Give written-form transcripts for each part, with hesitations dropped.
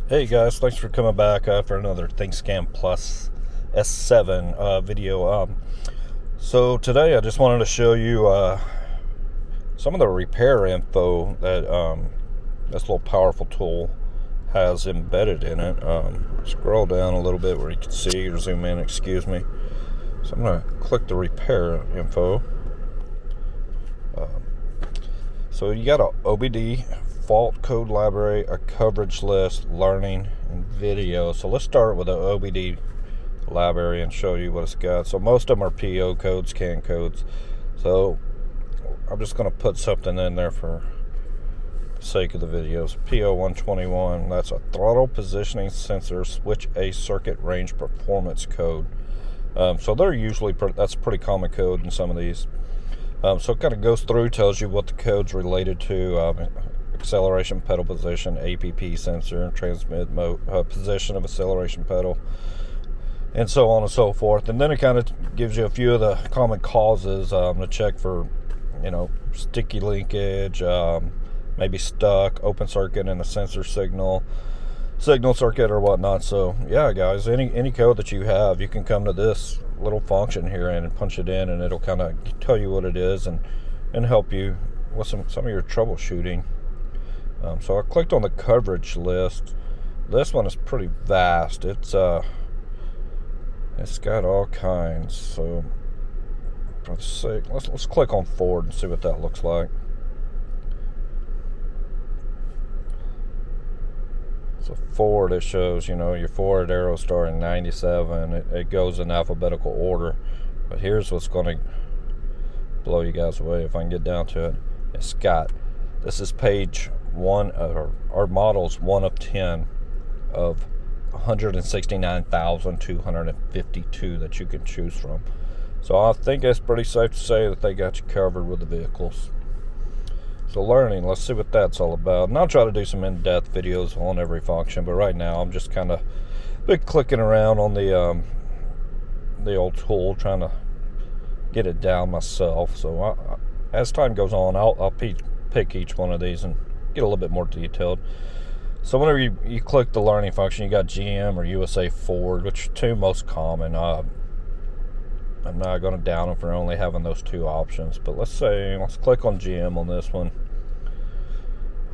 Hey guys, thanks for coming back for another ThinkScan Plus S7 video. So today I just wanted to show you some of the repair info that this little powerful tool has embedded in it. Scroll down a little bit where you can see, or zoom in, excuse me. So I'm going to click the repair info. So you got a OBD fault code library, a coverage list, learning, and video. So let's start with the OBD library and show you what it's got. So most of them are PO codes, CAN codes. So I'm just going to put something in there for the sake of the videos. PO 121, that's a throttle positioning sensor switch A circuit range performance code. So they're usually, that's a pretty common code in some of these. So it kind of goes through, tells you what the code's related to, acceleration pedal position, APP sensor, transmit mode, position of acceleration pedal, and so on and so forth. And then it kind of gives you a few of the common causes to check for, sticky linkage, maybe stuck, open circuit in the sensor signal circuit or whatnot. So yeah, guys, any code that you have, you can come to this little function here and punch it in, and it'll kind of tell you what it is and help you with some of your troubleshooting. So I clicked on the coverage list. This one is pretty vast. It's got all kinds. So let's click on forward and see what that looks like. So forward, it shows, your forward arrow starting 97. It goes in alphabetical order. But here's what's going to blow you guys away if I can get down to it. It's got, this is page 1, our model's 1 of 10 of 169,252 that you can choose from. So I think it's pretty safe to say that they got you covered with the vehicles. So learning, let's see what that's all about. And I'll try to do some in-depth videos on every function, but right now I'm just kind of clicking around on the old tool, trying to get it down myself. So as time goes on, I'll pick each one of these and get a little bit more detailed. So whenever you click the learning function, you got GM or USA Ford, which are two most common. I'm not going to down them for only having those two options, but let's click on GM on this one.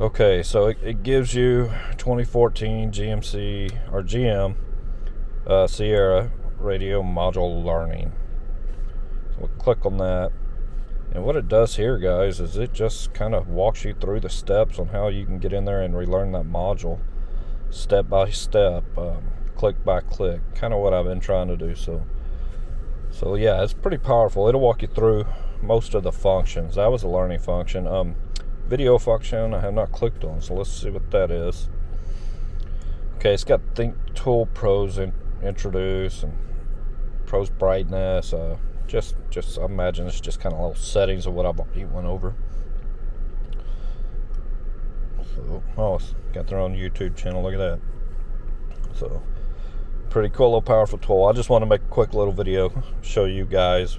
Okay, so it gives you 2014 GM Sierra radio module learning. So we'll click on that, and what it does here, guys, is it just kind of walks you through the steps on how you can get in there and relearn that module step by step, click by click, kind of what I've been trying to do. So yeah, it's pretty powerful. It'll walk you through most of the functions. That was a learning function. Video function I have not clicked on, so let's see what that is. Okay, it's got Think Tool Pros introduce and Pros brightness. Just I imagine it's just kind of little settings of what I've already went over. So, it's got their own YouTube channel. Look at that. So pretty cool, little powerful tool. I just want to make a quick little video, show you guys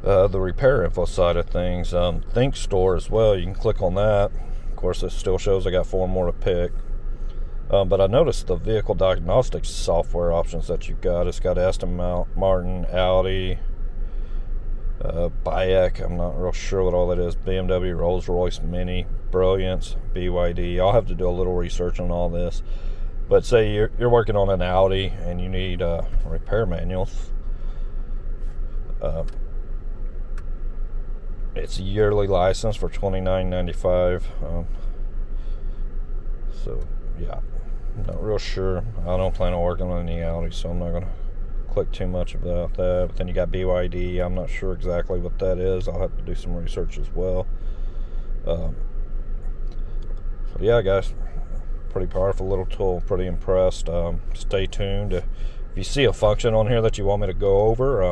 the repair info side of things. Think Store as well, you can click on that. Of course, it still shows I got 4 more to pick. But I noticed the vehicle diagnostics software options that you've got. It's got Aston Martin, Audi, Bayek, I'm not real sure what all that is, BMW, Rolls-Royce, Mini, Brilliance, BYD. I'll have to do a little research on all this. But say you're working on an Audi and you need repair manuals. It's a yearly license for $29.95. So yeah, I'm not real sure. I don't plan on working on any Audi, so I'm not going to click too much about that. But then you got BYD. I'm not sure exactly what that is. I'll have to do some research as well. So yeah, guys, pretty powerful little tool. Pretty impressed. Stay tuned. If you see a function on here that you want me to go over,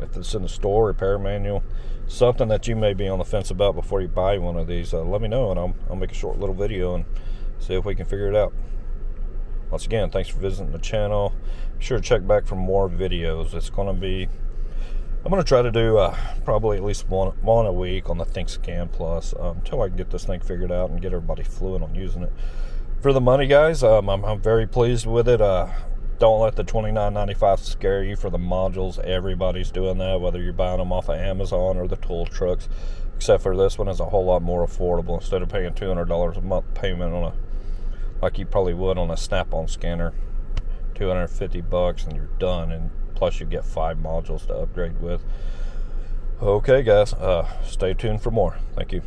if it's in the store, repair manual, something that you may be on the fence about before you buy one of these, let me know, and I'll make a short little video and see if we can figure it out. Once again, thanks for visiting the channel. Be sure to check back for more videos. I'm going to try to do probably at least one a week on the ThinkScan Plus until I can get this thing figured out and get everybody fluent on using it. for the money, guys. I'm very pleased with it. Don't let the $29.95 scare you for the modules. Everybody's doing that, whether you're buying them off of Amazon or the tool trucks. Except for this one is a whole lot more affordable. Instead of paying $200 a month payment on like you probably would on a Snap-on scanner, $250 and you're done. And plus you get 5 modules to upgrade with. Okay, guys, stay tuned for more. Thank you.